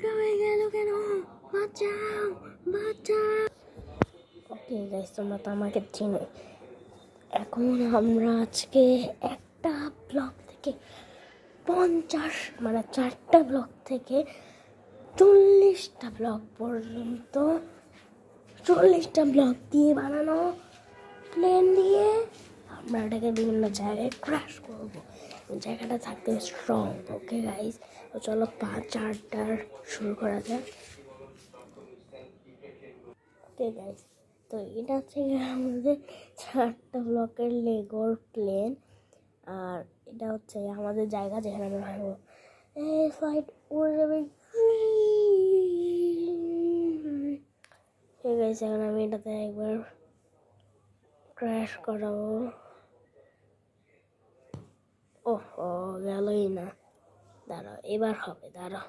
উল্টো হয়ে গেল কেন? বাঁচাও, বাঁচাও। ওকে গাইস, তোমরা তো আমাকে চিনো। এখন আমরা আজকে একটা ব্লক থেকে 50 মানে 4টা ব্লক থেকে 40টা ব্লক পর্যন্ত 40টা ব্লক দিয়ে বানানো প্লেন দিয়ে আমরা এটাকে বিভিন্ন জায়গায় ক্র্যাশ করবো। জায়গাটা থাকতে স্ট্রং। ওকে গাইস, তো চলো 4টার শুরু করা যাক। ওকে গাইস, তো এটা হচ্ছে আমাদের 4টা ব্লকের লেগোর প্লেন। আর এটা হচ্ছে আমাদের জায়গা যেখানে আমরা ভাবো ফ্লাইট উড়ে যাবে। ঠিক আছে, এখন আমি এটাতে একবার ক্র্যাশ করাবো। ওহো, গেলই না। দাঁড়াও, এবার হবে, দাঁড়াও,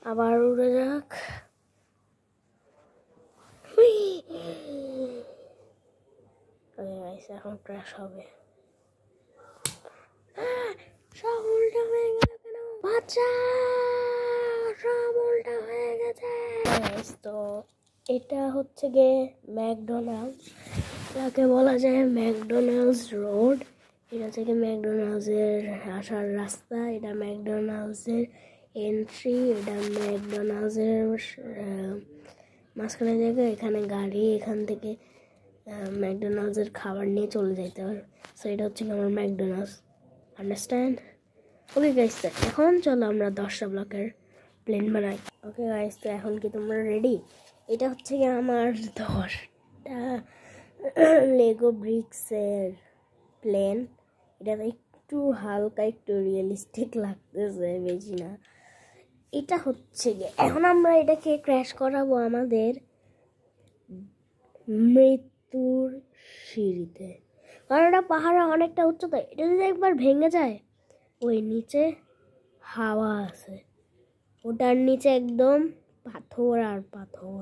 আবার উড়ে যাক। এখন ক্র্যাশ হবে। সব উল্টা হয়ে গেল কেন? বাচ্চা, সব উল্টা হয়ে গেছে। তো এটা হচ্ছে গিয়ে ম্যাকডোনাল্ডস, যাকে বলা যায় ম্যাকডোনাল্ডস রোড। এটা থেকে ম্যাকডোনাল্ডসের আসার রাস্তা, এটা ম্যাকডোনাল্ডসের এন্ট্রি, এটা ম্যাকডোনাল্ডসের মাঝখানে জায়গা। এখানে গাড়ি এখান থেকে ম্যাকডোনাল্ডসের খাবার নিয়ে চলে যেতে হবে। সো এটা হচ্ছে আমার ম্যাকডোনাল্ডস, আন্ডারস্ট্যান্ড? ওকে গাইস, তো এখন চলো আমরা 10টা ব্লকের প্লেন বানাই। ওকে গাইস, তো এখন কি তোমরা রেডি? এটা হচ্ছে কি আমার 10টা লেগো ব্রিক্সের প্লেন। এটা একটু হালকা, একটু রিয়েলিস্টিক লাগতেছে, বেশি না। এটা হচ্ছে গিয়ে এখন আমরা এটাকে ক্র্যাশ করাবো আমাদের মৃত্যুর সিঁড়িতে, কারণ এটা পাহাড়ে অনেকটা উচ্চতা। এটা যদি একবার ভেঙে যায়, ওই নিচে হাওয়া আছে, ওটার নিচে একদম পাথর আর পাথর।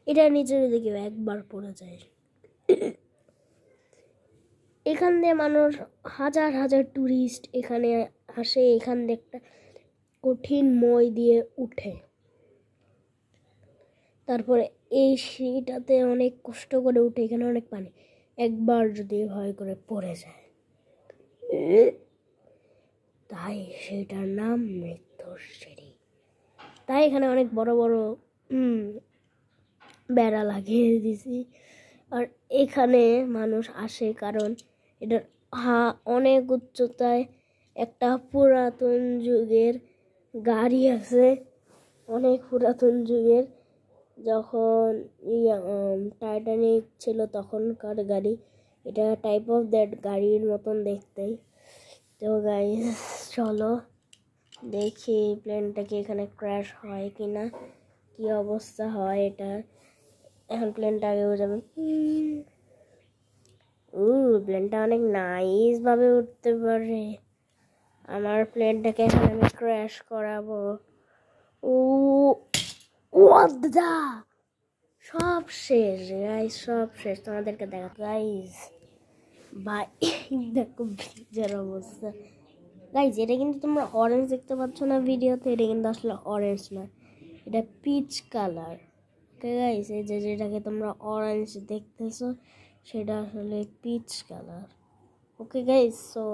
এটার নিচে যদি কেউ একবার পড়ে যায়, এখান দিয়ে মানুষ হাজার হাজার টুরিস্ট এখানে আসে, এখান দিয়ে একটা কঠিন মই দিয়ে উঠে, তারপরে এই সিঁড়িটাতে অনেক কষ্ট করে উঠে। এখানে অনেক পানি, একবার যদি ভয় করে পড়ে যায়, তাই সেটার নাম মৃত্যুর সিঁড়ি। তাই এখানে অনেক বড় বড় বেড়া লাগিয়ে দিছি। আর এখানে মানুষ আসে কারণ এটার অনেক উচ্চতায় একটা পুরাতন যুগের গাড়ি আছে, অনেক পুরাতন যুগের। যখন টাইটানিক ছিল তখনকার গাড়ি। এটা টাইপ অফ দ্যাট গাড়ির মতন দেখতেই। তো গাইস, চলো দেখি প্লেনটাকে এখানে ক্র্যাশ হয় কিনা, কি অবস্থা হয় এটার। এখন প্লেনটা আগেও যাবে। প্লেনটা অনেক নাইস ভাবে উঠতে পারে। আমার প্লেনটাকে এখন আমি ক্র্যাশ করাবো। সব শেষ গাইস, সব শেষ। তোমাদেরকে দেখা গাইস, ভাই দেখো ব্রিজের অবস্থা। গাইস, এটা কিন্তু তোমরা অরেঞ্জ দেখতে পাচ্ছ না ভিডিওতে, এটা কিন্তু আসলে অরেঞ্জ না, এটা পিচ কালার। ওকে গাইস, এই যেটাকে তোমরা অরেঞ্জ দেখতেছো সেটা আসলে peach colour. Okay guys, so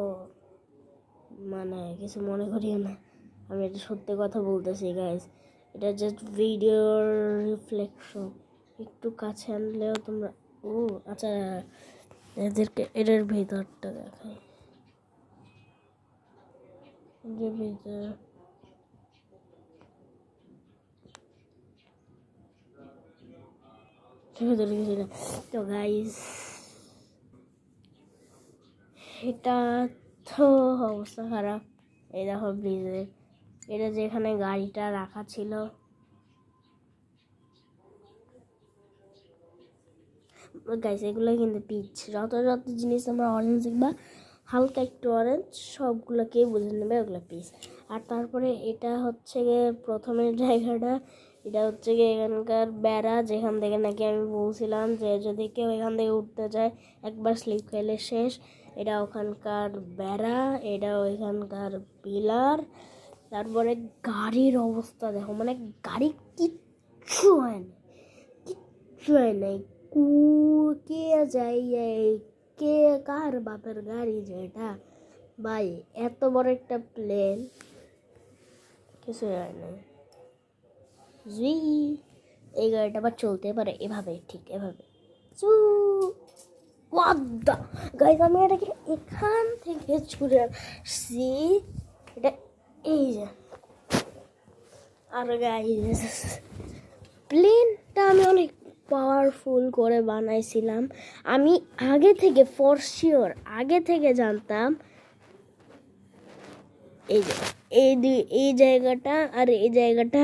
মানে কিছু মনে করিও না, আমি এটা সত্যি কথা বলতেছি গাইস। এটা জাস্ট ভিডিওর রিফ্লেকশন। একটু কাছে আনলেও তোমরা আচ্ছা, এদেরকে এটার ভিতরটা দেখাই। যে ভিতর তো গাইস, এটা তো অবস্থা খারাপ। এই দেখো ব্রিজের, এটা যেখানে গাড়িটা রাখা ছিল, গাইস এগুলো কিন্তু পিচ। যত যত জিনিস আমরা অরেঞ্জ দেখবা, হালকা একটু অরেঞ্জ, সবগুলোকে বুঝে নেবে ওগুলো পিচ। আর তারপরে এটা হচ্ছে গিয়ে প্রথমের জায়গাটা, এটা হচ্ছে গিয়ে এখানকার বেড়া, যেখান থেকে নাকি আমি বলছিলাম যে যদি কেউ এখান থেকে উঠতে যায় একবার স্লিপ খেলে শেষ। এটা ওখানকার বেড়া, এটা ওইখানকার পিলার। তারপরে গাড়ির অবস্থা দেখো, মানে গাড়ি কিচ্ছু হয় না, কিচ্ছু হয় নাই। কে যাই, কে কার বাপের গাড়ি যেটা ভাই, এত বড় একটা প্লেন, কিছু হয় না। এই গাড়িটা আবার চলতে পারে এভাবে, ঠিক এভাবে। গাইস আমি এটাকে এখান থেকে ছুড়ে আসছি, এটা এই যে। আর গাইস প্লেনটা আমি অনেক পাওয়ারফুল করে বানাইছিলাম। আমি আগে থেকে ফর শিওর আগে থেকে জানতাম এই জায়গাটা আর এই জায়গাটা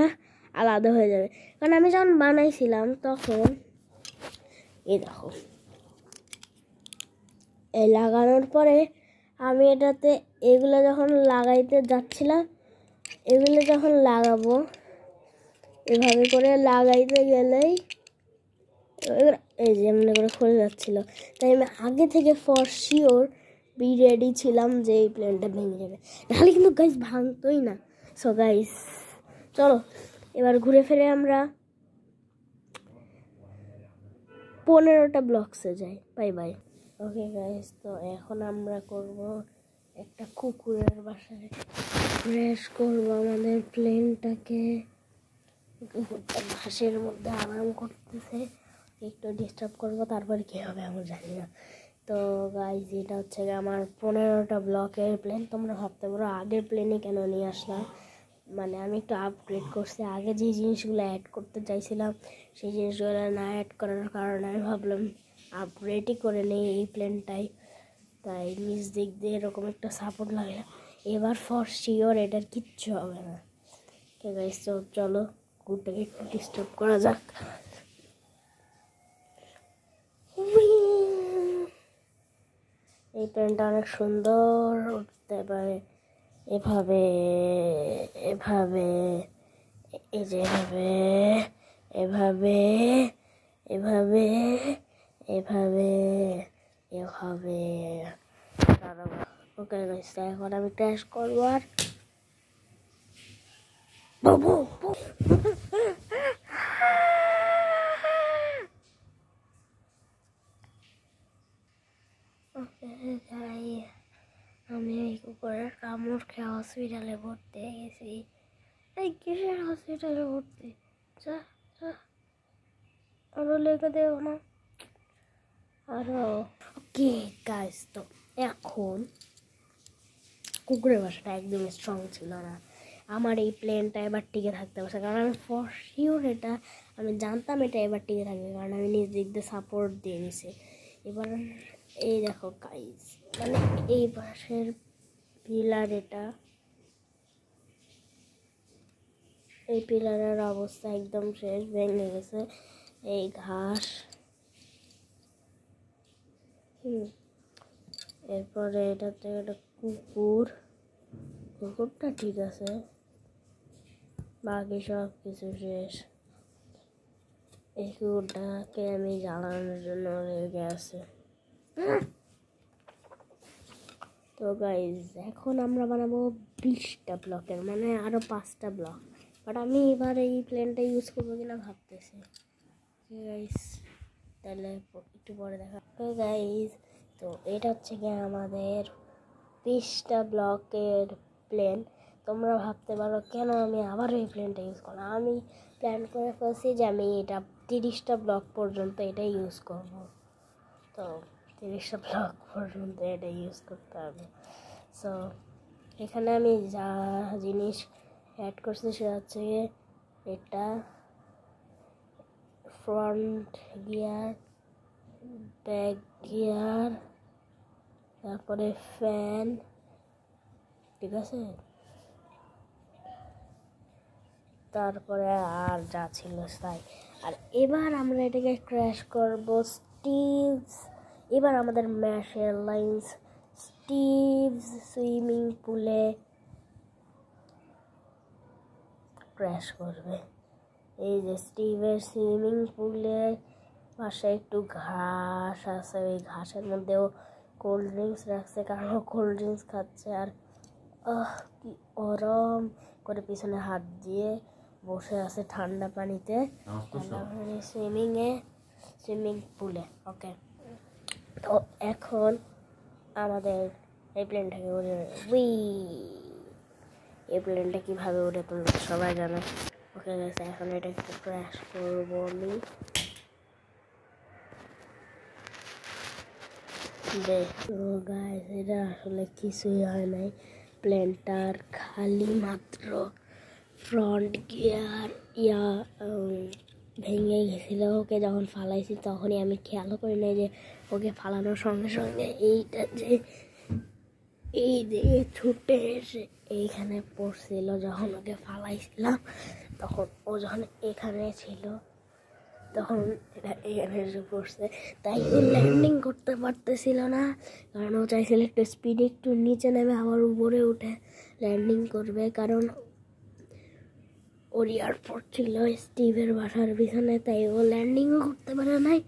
আলাদা হয়ে যাবে, কারণ আমি যখন বানাইছিলাম তখন এই দেখো, এই লাগানোর পরে আমি এটাতে এগুলো যখন লাগাইতে যাচ্ছিলাম, এগুলো যখন লাগাবো এভাবে করে লাগাইতে গেলেই এই যে এমনি করে খুলে যাচ্ছিল। তাই আমি আগে থেকে ফর শিওর রেডি ছিলাম যে এই প্লেনটা ভেঙে যাবে, নাহলে কিন্তু গাইস ভাঙতোই না। সো গাইস চলো এবার ঘুরে ফিরে আমরা 15টা ব্লকসে যাই। Bye bye. ওকে গাইস, তো এখন আমরা করব একটা কুকুরের বাসায় ক্র্যাশ করব আমাদের প্লেনটাকে। কুকুরটা ঘাসের মধ্যে আরাম করতেছে, একটু ডিস্টার্ব করবো, তারপরে কী হবে আমি জানি না। তো গাইস এটা হচ্ছে আমার 15টা ব্লকের প্লেন। তোমরা ভাবতে পারো আগের প্লেনে কেন নিয়ে আসলাম, মানে আমি একটু আপগ্রেড করছি। আগে যে জিনিসগুলো অ্যাড করতে চাইছিলাম সেই জিনিসগুলো না অ্যাড করার কারণে আমি ভাবলাম আপগ্রেডই করে নেই এই প্লেনটাই, তাই নিজ দিক দিয়ে এরকম একটা সাপোর্ট লাগে। এবার ফর শিওর এটার কিচ্ছু হবে না। ঠিক আছে, তো চলো কুকুরটাকে একটু ডিস্টার্ব করা যাক। এই প্লেনটা অনেক সুন্দর উঠতে পারে এভাবে, এভাবে, এই যে এভাবে, এভাবে, এভাবে, এভাবে, এভাবে। ওকে গাইস, এখন আমি ক্র্যাশ করবো আর আমি এই কুকুরের কামড় খেয়ে হসপিটালে ভর্তি হয়ে গেছি। এই কিসের হসপিটালে ভর্তি? যা আরো লেগে দেবো না আরো। ওকে গাইস, তো এখন কুকুরের বাসাটা একদমই স্ট্রং ছিল না। আমার এই প্লেনটা এবার টিকে থাকতে পারছে, কারণ আমি ফর শিওর এটা আমি জানতাম এটা এবার টিকে থাকবে, কারণ আমি নিজ দিক দিয়ে সাপোর্ট দিয়ে দিছি। এবার এই দেখো গাইস, মানে এই পাশের পিলার, এটা এই পিলারের অবস্থা একদম শেষ, ভেঙে গেছে। এই ঘাস, এরপরে এটাতে একটা কুকুরটা ঠিক আছে, বাকি সব কিছু শেষ। এই কুকুরটাকে আমি জ্বালানোর জন্য লেগে আছে। তো গাইজ এখন আমরা বানাবো 20টা ব্লকের, মানে আরো 5টা ব্লক। বাট আমি এবার এই প্লেনটা ইউজ করবো কিনা ভাবতেছি। গাইজ তাহলে একটু পরে দেখা। তো গাইজ, তো এটা হচ্ছে কি আমাদের 20টা ব্লকের প্লেন। তোমরা ভাবতে পারো কেন আমি আবার এই প্লেনটা ইউজ করলাম। আমি প্ল্যান করে ফেলছি যে আমি এটা 30টা ব্লক পর্যন্ত এটা ইউজ করব। তো 30টা ব্লক পর্যন্ত এটা ইউজ করতে হবে। সো এখানে আমি যা জিনিস অ্যাড করছি সেটা হচ্ছে এটা ফ্রন্ট গিয়ার, ব্যাক গিয়ার, তারপরে ফ্যান, ঠিক আছে, তারপরে আর যা ছিল তাই। আর এবার আমরা এটাকে ক্র্যাশ করব স্টিভস। এবার আমাদের ম্যাশ এয়ারলাইন্স স্টিভস সুইমিং পুলে ক্র্যাশ করবে। এই যে স্টিভের সুইমিং পুলের পাশে একটু ঘাস আছে, ওই ঘাসের মধ্যেও কোল্ড ড্রিঙ্কস রাখছে, কারণ কোল্ড ড্রিঙ্কস খাচ্ছে। আর কি গরম, করে পিছনে হাত দিয়ে বসে আছে ঠান্ডা পানিতে, সুইমিং পুলে। ওকে, তো এখন আমাদের এই প্লেনটাকে উড়ে এই প্লেনটা কীভাবে উড়ে তোমরা সবাই জানো। ওকে গাইস, এখন এটা একটু ক্র্যাশ করবো আমি। তো গাইস, এটা আসলে কিছুই হয় নাই, প্লেনটার খালি মাত্র ফ্রন্ট গিয়ার ভেঙে গেছিলো। ওকে যখন ফালাইছি তখনই আমি খেয়াল করি নাই যে ওকে ফালানোর সঙ্গে সঙ্গে এইটা যে এই দিকে ছুটে এসে এইখানে পড়ছিল। যখন ওকে ফালাইছিলাম তখন ও যখন এখানে ছিল তখন এটা এখানে এসে পড়ছে, তাই ও ল্যান্ডিং করতে পারতেছিল না, কারণ ও চাইছিল একটু স্পিডে একটু নিচে নেমে আবার উপরে উঠে ল্যান্ডিং করবে, কারণ ওর এয়ারপোর্ট ছিল স্টিভের বাসার পিছনে, তাই ও ল্যান্ডিংও করতে পারে নাই।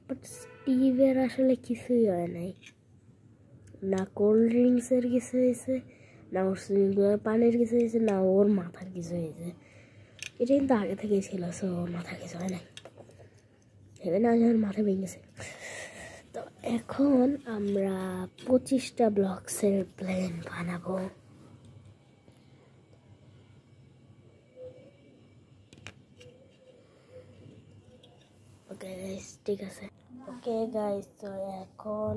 বাট স্টিভের আসলে কিছুই হয় নাই, না কোল্ড ড্রিঙ্কসের কিছু হয়েছে, না ওর সুইমিং পুলের পানির কিছু হয়েছে, না ওর মাথার কিছু হয়েছে। এটা কিন্তু আগে থেকেই ছিল, সো ওর মাথার কিছু হয় নাই, ভেবে না ওর মাথা ভেঙেছে। তো এখন আমরা 25টা ব্লকসের প্লেন বানাবো। ওকে গাইস, ঠিক আছে। ওকে গাইস, তো এখন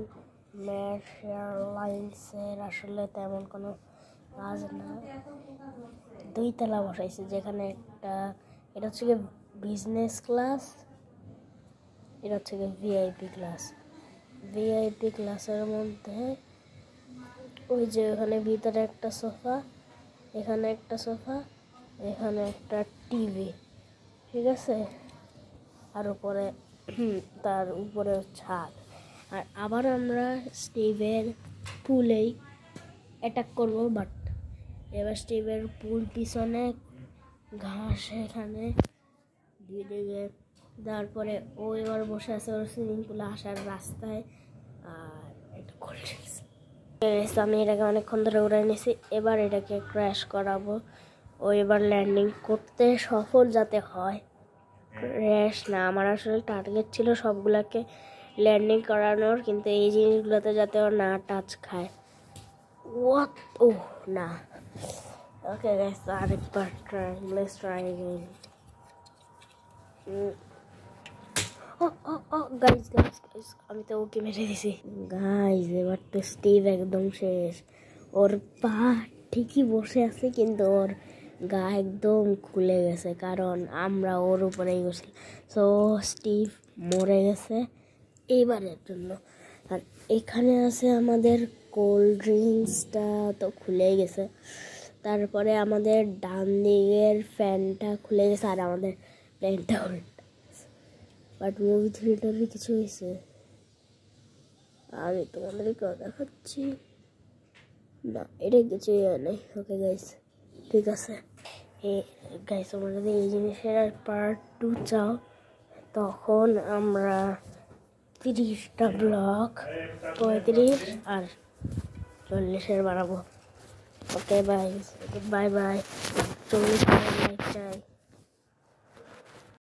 ম্যাশ এয়ারলাইন্সের আসলে তেমন কোনো কাজ না, 2 তলা বসাইছে, যেখানে এটা হচ্ছে গিয়ে বিজনেস ক্লাস, এটা হচ্ছে গিয়ে ভিআইপি ক্লাস। ভিআইপি ক্লাসের মধ্যে ওই যে ওখানে ভিতরে একটা সোফা, এখানে একটা সোফা, এখানে একটা টিভি, ঠিক আছে, আর উপরে তার উপরে ছাদ। আর আবার আমরা স্টিভের পুলেই অ্যাটাক করব, বাট এবার স্টিভের পুল পিছনে ঘাস এখানে দিকে, তারপরে ও এবার বসে আছে ওর সুইমিং পুলে আসার রাস্তায়, আর একটা কোল্ড ড্রিঙ্কস। আমি এটাকে অনেকক্ষণ ধরে উড়াই নিয়েছি, এবার এটাকে ক্র্যাশ করাবো। ও এবার ল্যান্ডিং করতে সফল যাতে হয়, ক্র্যাশ না। আমার আসলে টার্গেট ছিল সবগুলাকে ল্যান্ডিং করানোর, কিন্তু এই জিনিসগুলোতে যাতে ও না টাচ খায়। না। ওকে গাইস, আরেকবার লেটস ট্রাই अगेन। গাইস আমি তো ওকে মেরে দিছি গাইস। এবার তো স্টিভ একদম শেষ, ওর পা ঠিকই বসে আছে কিন্তু ওর গা একদম খুলে গেছে, কারণ আমরা ওর উপরেই গেছি। সো স্টিভ মরে গেছে এইবারের জন্য। আর এখানে আছে আমাদের কোল্ড ড্রিঙ্কসটা তো খুলেই গেছে, তারপরে আমাদের ডান দিকের ফ্যানটা খুলে গেছে, আর আমাদের প্লেনটা উল্টা। বাট মুভি থিয়েটারে কিছু হয়েছে, আমি তোমাদেরকে দেখাচ্ছি না, এটা কিছুই হয় নাই। ওকে গাইস, ঠিক আছে। গাইস, তোমরা যদি এই জিনিসের আর পার্ট 2 চাও, তখন আমরা 30টা ব্লক 35 আর 40-এর বানাবো। ওকে বাই বাই, 40 লাইক চাই।